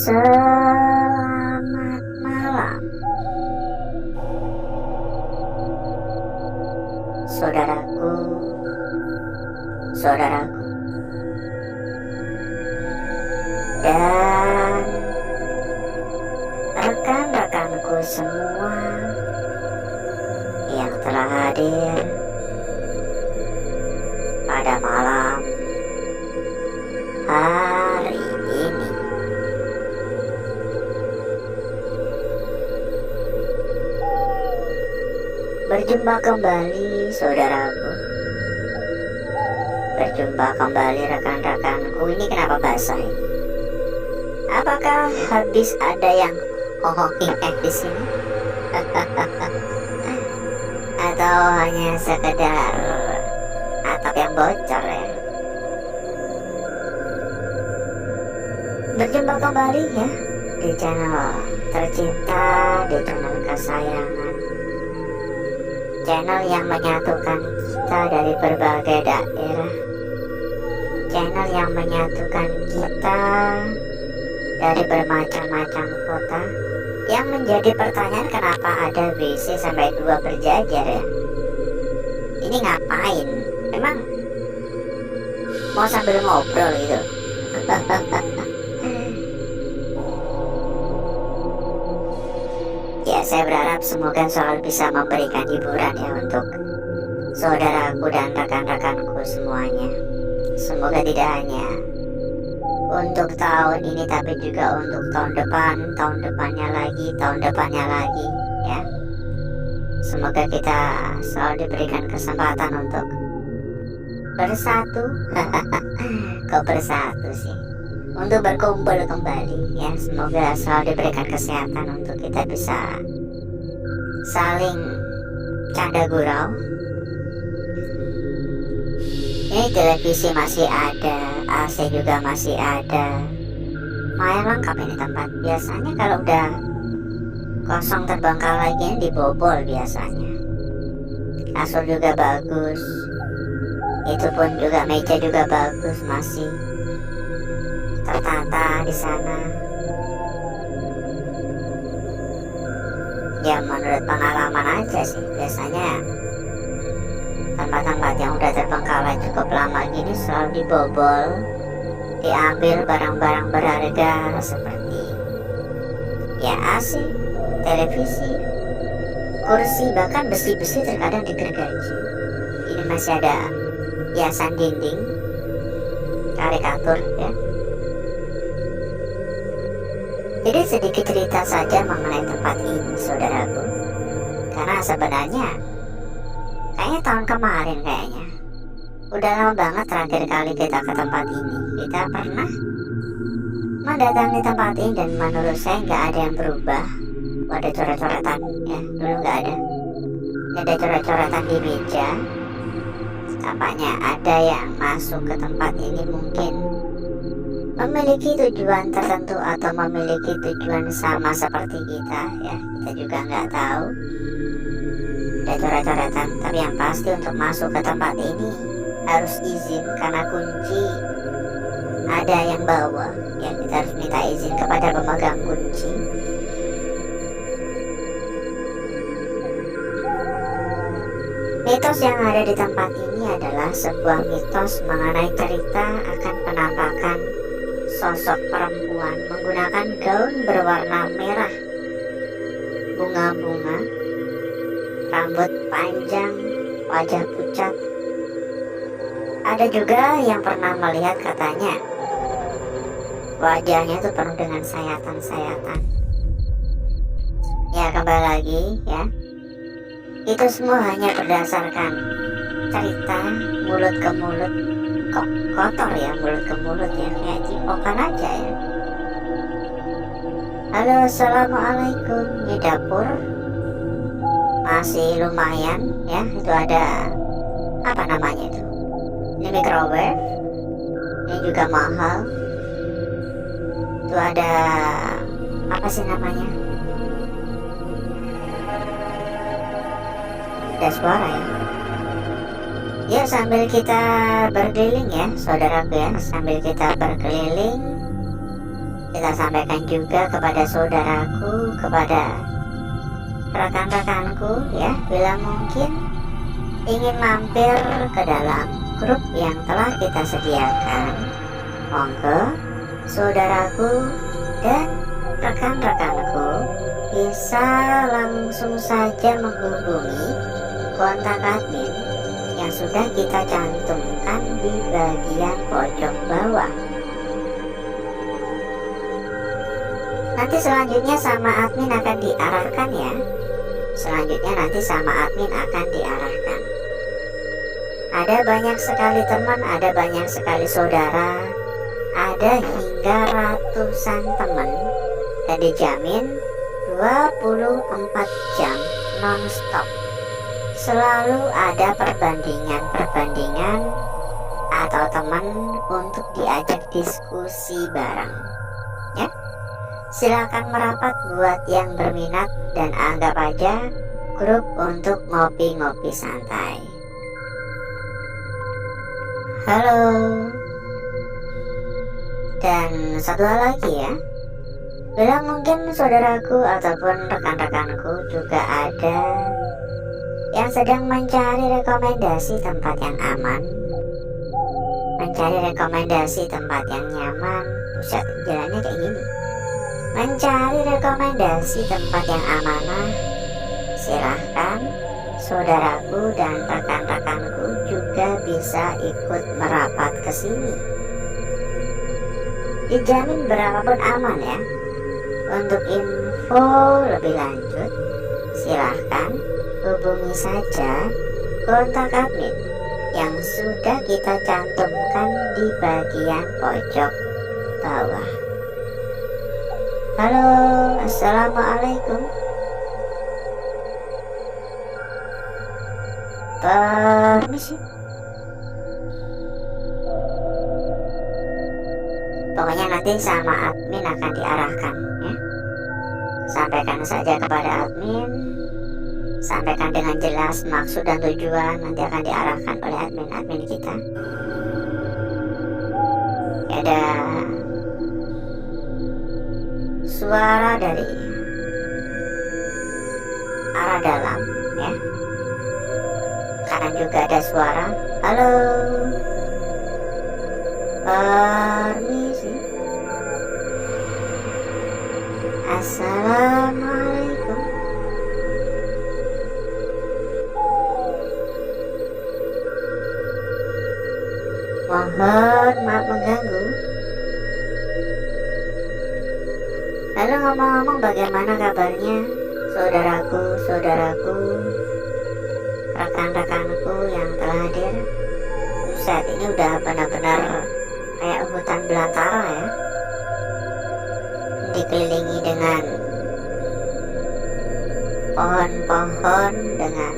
Selamat malam, saudaraku, saudaraku, dan rekan-rekanku semua yang telah hadir pada malam hari ini. Berjumpa kembali saudaraku, berjumpa kembali rekan-rekanku. Ini kenapa basah ini? Apakah habis ada yang di sini? Atau hanya sekedar atap yang bocor ya? Berjumpa kembali ya di channel tercinta, di channel kesayangan, channel yang menyatukan kita dari berbagai daerah, channel yang menyatukan kita dari bermacam-macam kota. Yang menjadi pertanyaan, kenapa ada WC sampai 2 berjajar ya? Ini ngapain? Memang mau sambil ngobrol gitu? Ya, saya berharap semoga selalu bisa memberikan hiburan ya untuk saudaraku dan rekan-rekanku semuanya. Semoga tidak hanya untuk tahun ini, tapi juga untuk tahun depan, tahun depannya lagi, tahun depannya lagi ya. Semoga kita selalu diberikan kesempatan untuk bersatu. Kok bersatu sih? Untuk berkumpul kembali ya. Semoga selalu diberikan kesehatan untuk kita bisa saling canda gurau. Ini televisi masih ada, AC juga masih ada, lumayan lengkap ini tempat. Biasanya kalau udah kosong terbengkalai gini dibobol biasanya. Kasur juga bagus, itu pun juga meja juga bagus, masih tertata di sana. Ya menurut pengalaman aja sih, biasanya tempat-tempat yang udah terbengkalai cukup lama gini selalu dibobol, diambil barang-barang berharga seperti ya AC, televisi, kursi, bahkan besi-besi terkadang digergaji. Ini masih ada hiasan dinding, karikatur ya. Jadi sedikit cerita saja mengenai tempat ini saudaraku, karena sebenarnya kayaknya tahun kemarin udah lama banget terakhir kali kita ke tempat ini. Kita pernah mendatangi tempat ini dan menurut saya nggak ada yang berubah. Ada coret-coretan ya, dulu nggak ada. Ada coret-coretan di meja. Tampaknya ada yang masuk ke tempat ini mungkin memiliki tujuan tertentu atau memiliki tujuan sama seperti kita ya. Kita juga nggak tahu. Ada coret-coretan, tapi yang pasti untuk masuk ke tempat ini harus izin karena kunci ada yang bawa ya. Kita harus minta izin kepada pemegang kunci. Mitos yang ada di tempat ini adalah sebuah mitos mengenai cerita akan penampakan sosok perempuan menggunakan gaun berwarna merah, bunga-bunga, rambut panjang, wajah pucat. Ada juga yang pernah melihat katanya wajahnya itu penuh dengan sayatan-sayatan. Ya kembali lagi ya, itu semua hanya berdasarkan cerita mulut ke mulut. Kok kotor ya mulut ke mulut ya, kayak cipokan aja ya. Halo, assalamualaikum. Di dapur masih lumayan ya, itu ada apa namanya itu, ini microwave, ini juga mahal. Itu ada apa sih namanya, ada suara ya. Ya sambil kita berkeliling ya saudaraku ya, sambil kita berkeliling di kita sampaikan juga kepada saudaraku, kepada rekan-rekanku ya, bila mungkin ingin mampir ke dalam grup yang telah kita sediakan, monggo saudaraku dan rekan-rekanku bisa langsung saja menghubungi kontak admin yang sudah kita cantumkan di bagian pojok bawah. Nanti selanjutnya sama admin akan diarahkan ya. Selanjutnya nanti sama admin akan diarahkan. Ada banyak sekali teman, ada banyak sekali saudara, ada hingga ratusan teman, dan dijamin 24 jam non-stop. Selalu ada perbandingan atau teman untuk diajak diskusi bareng ya. Silakan merapat buat yang berminat dan anggap aja grup untuk ngopi-ngopi santai. Halo. Dan satu hal lagi ya, bila mungkin saudaraku ataupun rekan-rekanku juga ada yang sedang mencari rekomendasi tempat yang aman, mencari rekomendasi tempat yang nyaman, pusat jalannya kayak gini, mencari rekomendasi tempat yang amanah, silahkan saudaraku dan rekan-rekanku juga bisa ikut merapat ke sini. Dijamin berapapun aman ya. Untuk info lebih lanjut, silahkan hubungi saja kontak admin yang sudah kita cantumkan di bagian pojok bawah. Halo, assalamualaikum. Permisi. Pokoknya nanti sama admin akan diarahkan ya. Sampaikan saja kepada admin, sampaikan dengan jelas maksud dan tujuan, nanti akan diarahkan oleh admin kita. Ada suara dari arah dalam ya. Kanan juga ada suara. Halo. Permisi. Assalamualaikum. Mohon maaf mengganggu. Lalu ngomong-ngomong, bagaimana kabarnya saudaraku, rekan-rekanku yang telah hadir? Saat ini udah benar-benar kayak hutan belantara ya, dikelilingi dengan pohon-pohon, dengan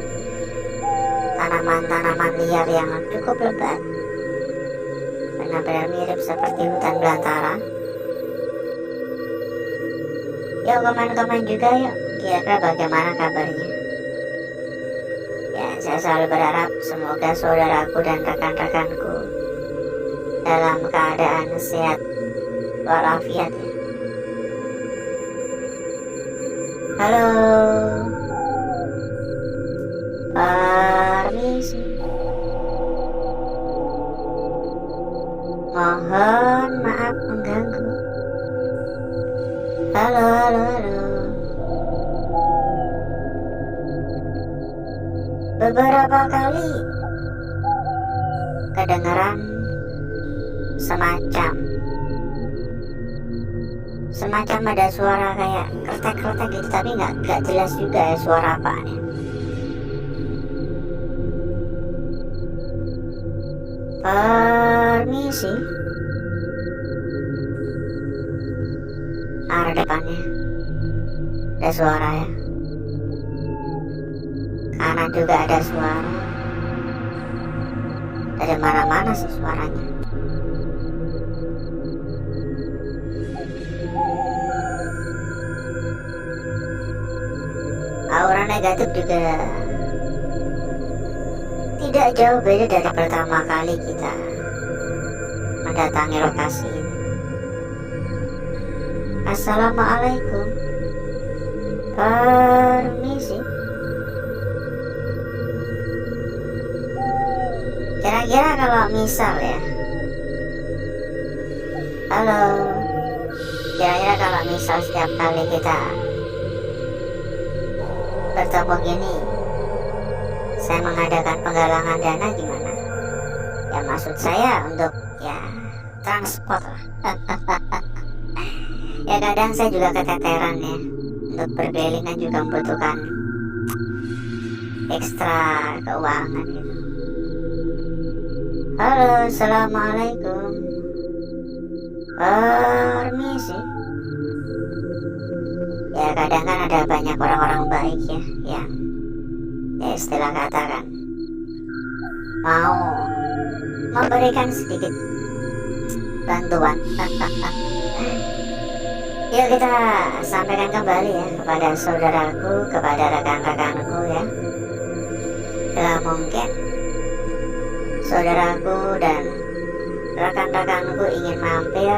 tanaman-tanaman liar yang cukup lebat, benar-benar mirip seperti hutan belantara. Yuk komen-komen juga yuk, kira-kira bagaimana kabarnya ya. Saya selalu berharap semoga saudaraku dan rekan-rekanku dalam keadaan sehat walafiat ya. Halo. Permisi. Mohon maaf mengganggu. Halo. Beberapa kali kedengaran semacam ada suara kayak kretek-kretek gitu, tapi nggak jelas juga ya suara apaan ya. Permisi. Arah depannya ada suara ya. Kanan juga ada suara. Dari mana-mana sih suaranya. Aura negatif juga tidak jauh beda dari pertama kali kita mendatangi lokasi ini. Assalamualaikum. Permisi. Kira-kira kalau misal ya, halo, kira-kira kalau misal setiap kali kita bertemu gini, saya mengadakan penggalangan dana gimana? Ya maksud saya untuk ya transport lah. Ya kadang saya juga keteteran ya, untuk berkeliling kan juga membutuhkan ekstra keuangan gitu. Halo, assalamualaikum. Permisi. Ya kadang kan ada banyak orang-orang baik ya, yang ya istilah kata kan mau memberikan sedikit bantuan. Yuk kita sampaikan kembali ya kepada saudaraku, kepada rekan-rekanku ya. Bila mungkin saudaraku dan rekan-rekanku ingin mampir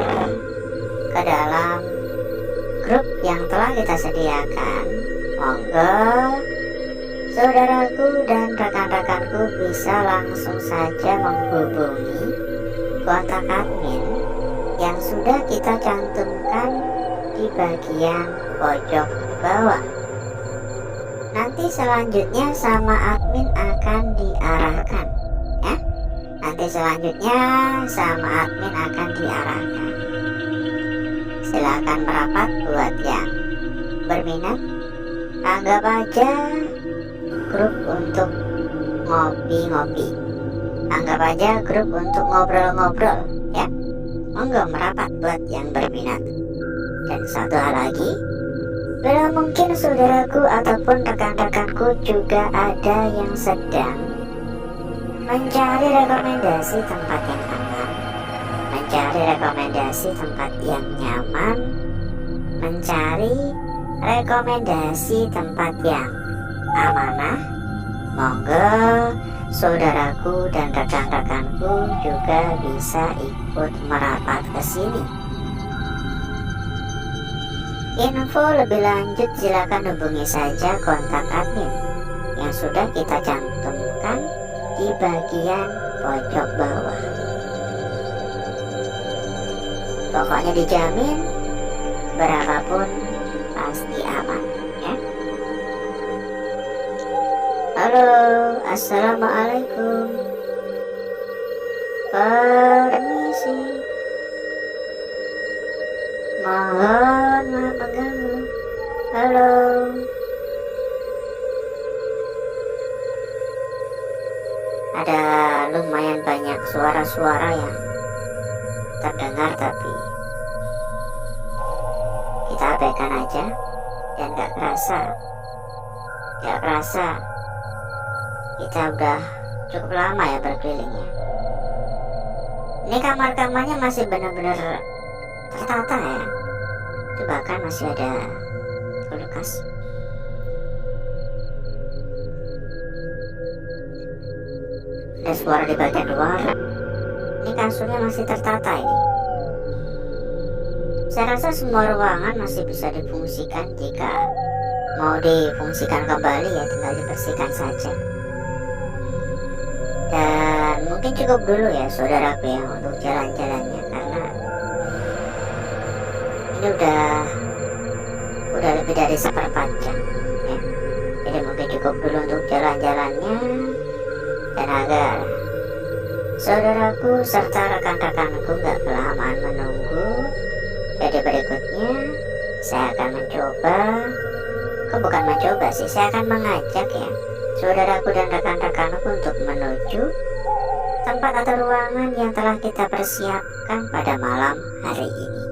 ke dalam grup yang telah kita sediakan, monggo saudaraku dan rekan-rekanku bisa langsung saja menghubungi kontak admin yang sudah kita cantumkan di bagian pojok bawah. Nanti selanjutnya sama admin akan diarahkan ya. Nanti selanjutnya sama admin akan diarahkan. Silakan merapat buat yang berminat. Anggap aja grup untuk ngopi-ngopi. Anggap aja grup untuk ngobrol-ngobrol ya. Monggo merapat buat yang berminat. Dan satu hal lagi, bila mungkin saudaraku ataupun rekan-rekanku juga ada yang sedang mencari rekomendasi tempat yang aman, mencari rekomendasi tempat yang nyaman, mencari rekomendasi tempat yang amanah, monggo saudaraku dan rekan-rekanku juga bisa ikut merapat ke sini. Info lebih lanjut silakan hubungi saja kontak admin yang sudah kita cantumkan di bagian pojok bawah. Pokoknya dijamin berapapun pasti aman ya. Halo, assalamualaikum. Permisi. Mohon maaf mengganggu. Halo. Ada lumayan banyak suara-suara yang terdengar, tapi kita abaikan aja dan gak kerasa kita udah cukup lama ya berkelilingnya. Ini kamar-kamarnya masih benar-benar tertata ya. Itu bahkan masih ada kulkas. Ada suara di bagian luar. Ini kasurnya masih tertata ini. Saya rasa semua ruangan masih bisa difungsikan. Jika mau difungsikan kembali ya tinggal dibersihkan saja. Dan mungkin cukup dulu ya saudaraku ya untuk jalan-jalannya, karena ini udah lebih dari 1/4 jam ya. Jadi mungkin cukup dulu untuk jalan-jalannya, dan agar saudaraku serta rekan-rekanku gak kelamaan menunggu, jadi berikutnya saya akan saya akan mengajak ya saudaraku dan rekan-rekanku untuk menuju tempat atau ruangan yang telah kita persiapkan pada malam hari ini.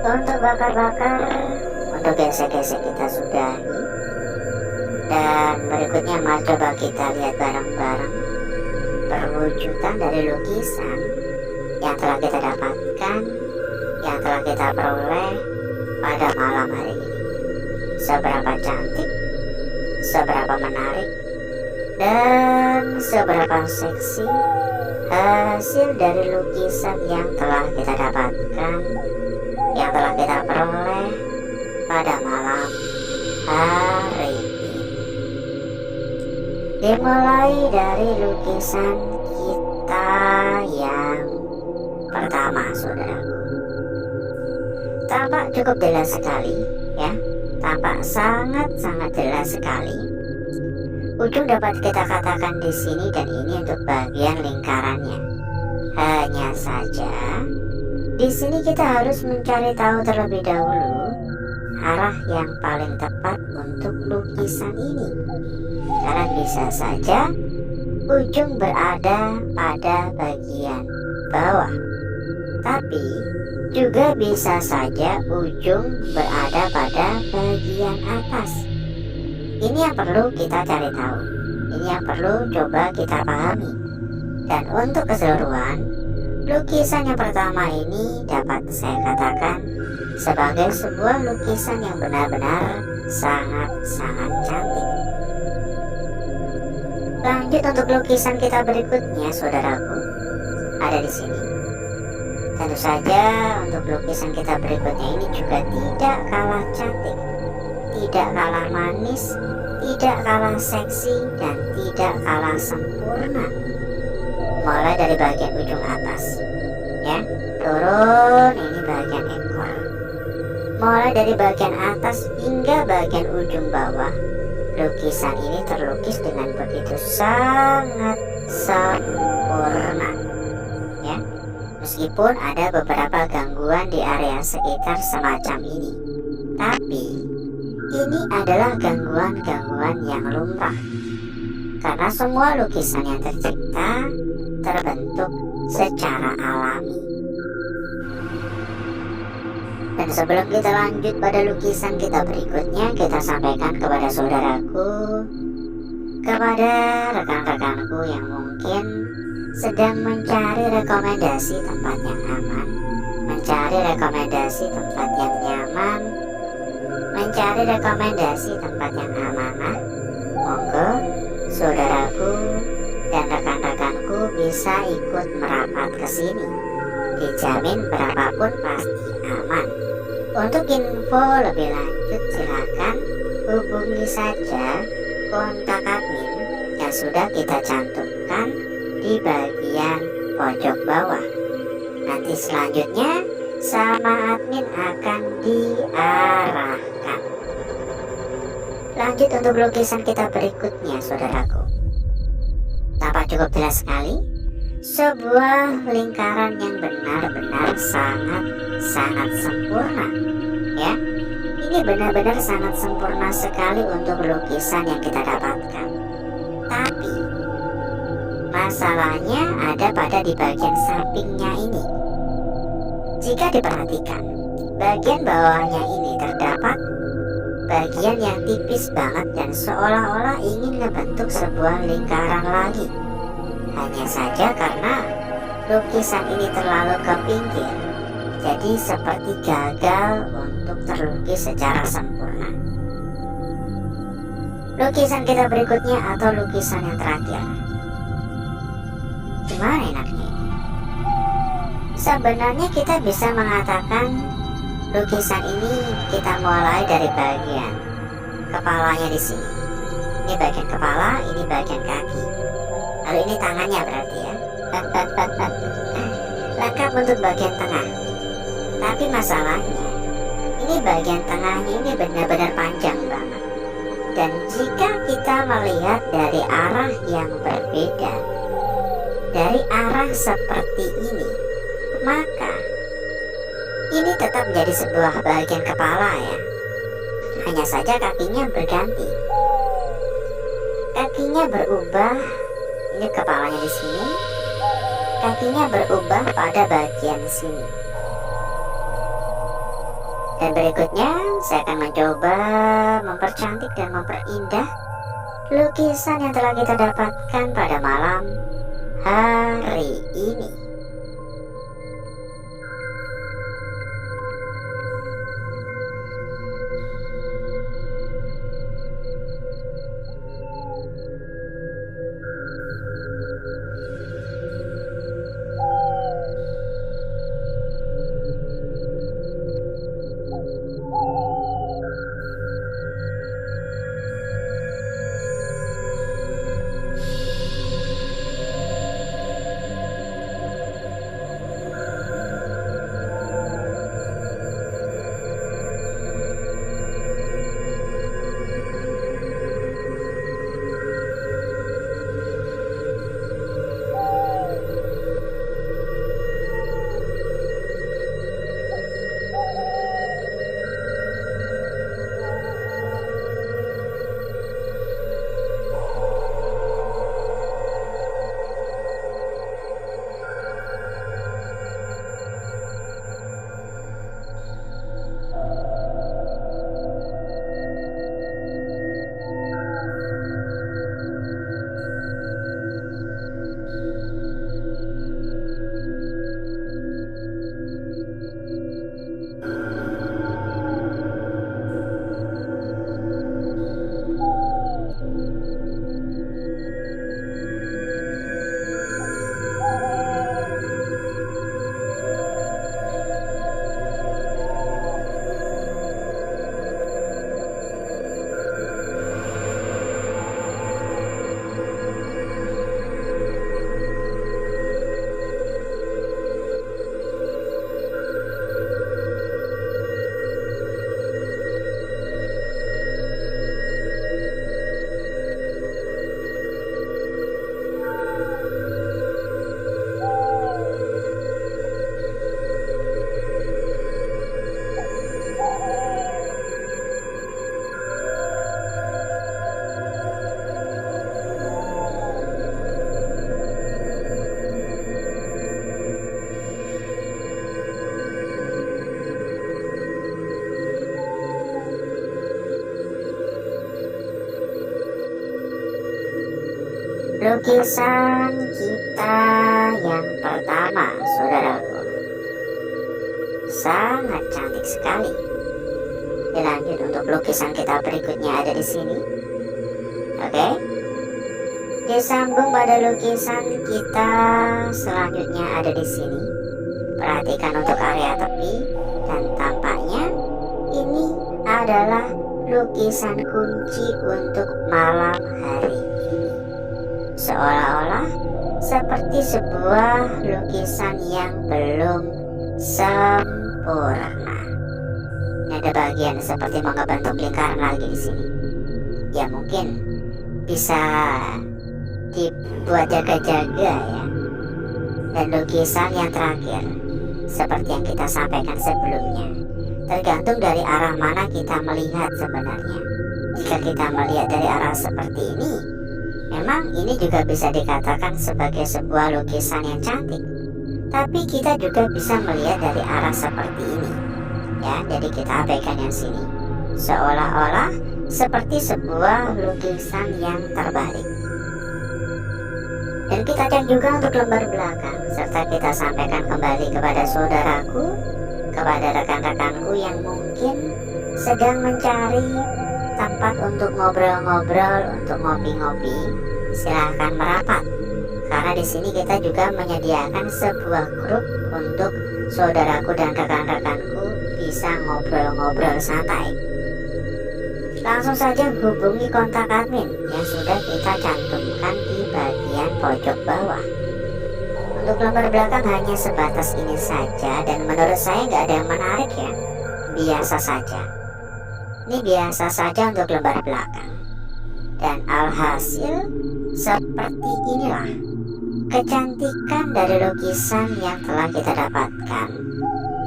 Untuk bakar-bakar, untuk gesek-gesek kita sudahi. Dan berikutnya mari coba kita lihat bareng-bareng perwujudan dari lukisan yang telah kita dapatkan, yang telah kita peroleh pada malam hari ini. Seberapa cantik, seberapa menarik, dan seberapa seksi hasil dari lukisan yang telah kita dapatkan, yang telah kita peroleh pada malam hari ini. Dimulai dari lukisan kita yang pertama, saudaraku. Tampak cukup jelas sekali, ya. Tampak sangat-sangat jelas sekali. Ujung dapat kita katakan di sini, dan ini untuk bagian lingkarannya. Hanya saja di sini kita harus mencari tahu terlebih dahulu arah yang paling tepat untuk lukisan ini, karena bisa saja ujung berada pada bagian bawah, tapi juga bisa saja ujung berada pada bagian atas. Ini yang perlu kita cari tahu, ini yang perlu coba kita pahami. Dan untuk keseluruhan, lukisan yang pertama ini dapat saya katakan sebagai sebuah lukisan yang benar-benar sangat-sangat cantik. Lanjut untuk lukisan kita berikutnya, saudaraku, ada di sini. Tentu saja untuk lukisan kita berikutnya ini juga tidak kalah cantik, tidak kalah manis, tidak kalah seksi, dan tidak kalah sempurna. Mulai dari bagian ujung atas, ya, turun ini bagian ekor. Mulai dari bagian atas hingga bagian ujung bawah, lukisan ini terlukis dengan begitu sangat sempurna, ya. Meskipun ada beberapa gangguan di area sekitar semacam ini, tapi ini adalah gangguan-gangguan yang lumrah, karena semua lukisan yang tercipta terbentuk secara alami. Dan sebelum kita lanjut pada lukisan kita berikutnya, kita sampaikan kepada saudaraku, kepada rekan-rekanku yang mungkin sedang mencari rekomendasi tempat yang aman, mencari mencari rekomendasi tempat yang nyaman, mencari rekomendasi tempat yang amanah, monggo saudaraku dan rekan-rekanku bisa ikut merapat ke sini. Dijamin berapapun pasti aman. Untuk info lebih lanjut silakan hubungi saja kontak admin yang sudah kita cantumkan di bagian pojok bawah. Nanti selanjutnya sama admin akan diarahkan. Lanjut untuk lukisan kita berikutnya saudaraku. Tampak cukup jelas sekali, sebuah lingkaran yang benar-benar sangat sempurna ya. Ini benar-benar sangat sempurna sekali untuk lukisan yang kita dapatkan. Tapi masalahnya ada pada di bagian sampingnya ini. Jika diperhatikan, bagian bawahnya ini terdapat bagian yang tipis banget dan seolah-olah ingin membentuk sebuah lingkaran lagi. Hanya saja karena lukisan ini terlalu ke pinggir, jadi seperti gagal untuk terlukis secara sempurna. Lukisan kita berikutnya atau lukisan yang terakhir, gimana enaknya ini? Sebenarnya kita bisa mengatakan lukisan ini kita mulai dari bagian kepalanya di sini. Ini bagian kepala, ini bagian kaki. Lalu ini tangannya berarti ya. Lengkap untuk bagian tengah. Tapi masalahnya, ini bagian tengahnya ini benar-benar panjang banget. Dan jika kita melihat dari arah yang berbeda, dari arah seperti ini, maka ini tetap menjadi sebuah bagian kepala ya. Hanya saja kakinya berganti. Kakinya berubah. Ini kepalanya di sini. Kakinya berubah pada bagian sini. Dan berikutnya saya akan mencoba mempercantik dan memperindah lukisan yang telah kita dapatkan pada malam hari ini. Lukisan kita yang pertama, saudaraku. sangat cantik sekali. Dilanjut untuk lukisan kita berikutnya ada di sini. Oke. Disambung pada lukisan kita selanjutnya ada di sini. Perhatikan untuk area tepi dan tampaknya ini adalah lukisan kunci untuk malam hari ini. Seolah-olah seperti sebuah lukisan yang belum sempurna. Ini ada bagian seperti mengebentuk lingkaran lagi di sini. Ya mungkin bisa dibuat jaga-jaga ya. Dan lukisan yang terakhir seperti yang kita sampaikan sebelumnya, tergantung dari arah mana kita melihat sebenarnya. Jika kita melihat dari arah seperti ini, memang ini juga bisa dikatakan sebagai sebuah lukisan yang cantik. Tapi kita juga bisa melihat dari arah seperti ini. Ya, jadi kita abaikan yang sini. Seolah-olah seperti sebuah lukisan yang terbalik. Dan kita cek juga untuk lembar belakang, serta kita sampaikan kembali kepada saudaraku, kepada rekan-rekanku yang mungkin sedang mencari tempat untuk ngobrol-ngobrol, untuk ngopi-ngopi. Silahkan merapat, karena di sini kita juga menyediakan sebuah grup untuk saudaraku dan rekan-rekanku bisa ngobrol-ngobrol santai. Langsung saja hubungi kontak admin yang sudah kita cantumkan di bagian pojok bawah. Untuk lembar belakang hanya sebatas ini saja, dan menurut saya nggak ada yang menarik ya. Biasa saja. Ini biasa saja untuk lembar belakang. Dan alhasil seperti inilah kecantikan dari lukisan yang telah kita dapatkan,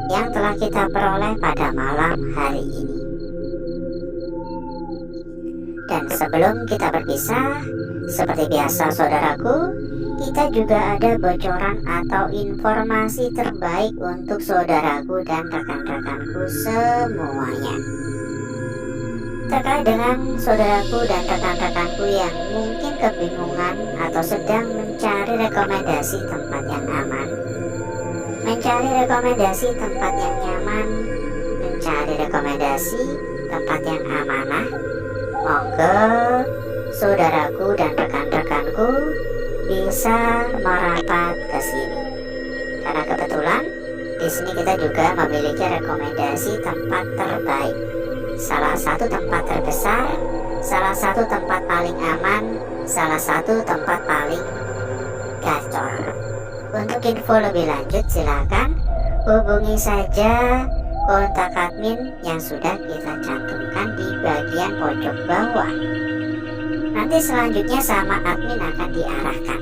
yang telah kita peroleh pada malam hari ini. Dan sebelum kita berpisah, seperti biasa saudaraku, kita juga ada bocoran atau informasi terbaik untuk saudaraku dan rekan-rekanku semuanya. Terkait dengan saudaraku dan rekan-rekanku yang mungkin kebingungan atau sedang mencari rekomendasi tempat yang aman, mencari rekomendasi tempat yang nyaman, mencari rekomendasi tempat yang amanah, monggo saudaraku dan rekan-rekanku bisa merapat ke sini. Karena kebetulan di sini kita juga memiliki rekomendasi tempat terbaik, salah satu tempat terbesar, salah satu tempat paling aman, salah satu tempat paling gacor. Untuk info lebih lanjut silakan hubungi saja kontak admin yang sudah kita cantumkan di bagian pojok bawah. Nanti selanjutnya sama admin akan diarahkan.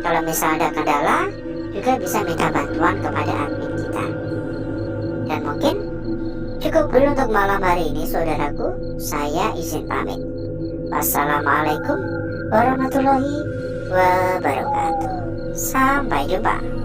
Kalau misalnya ada kendala, juga bisa minta bantuan kepada admin kita. Dan mungkin cukup dulu untuk malam hari ini saudaraku. Saya izin pamit. Wassalamualaikum warahmatullahi wabarakatuh. Sampai jumpa.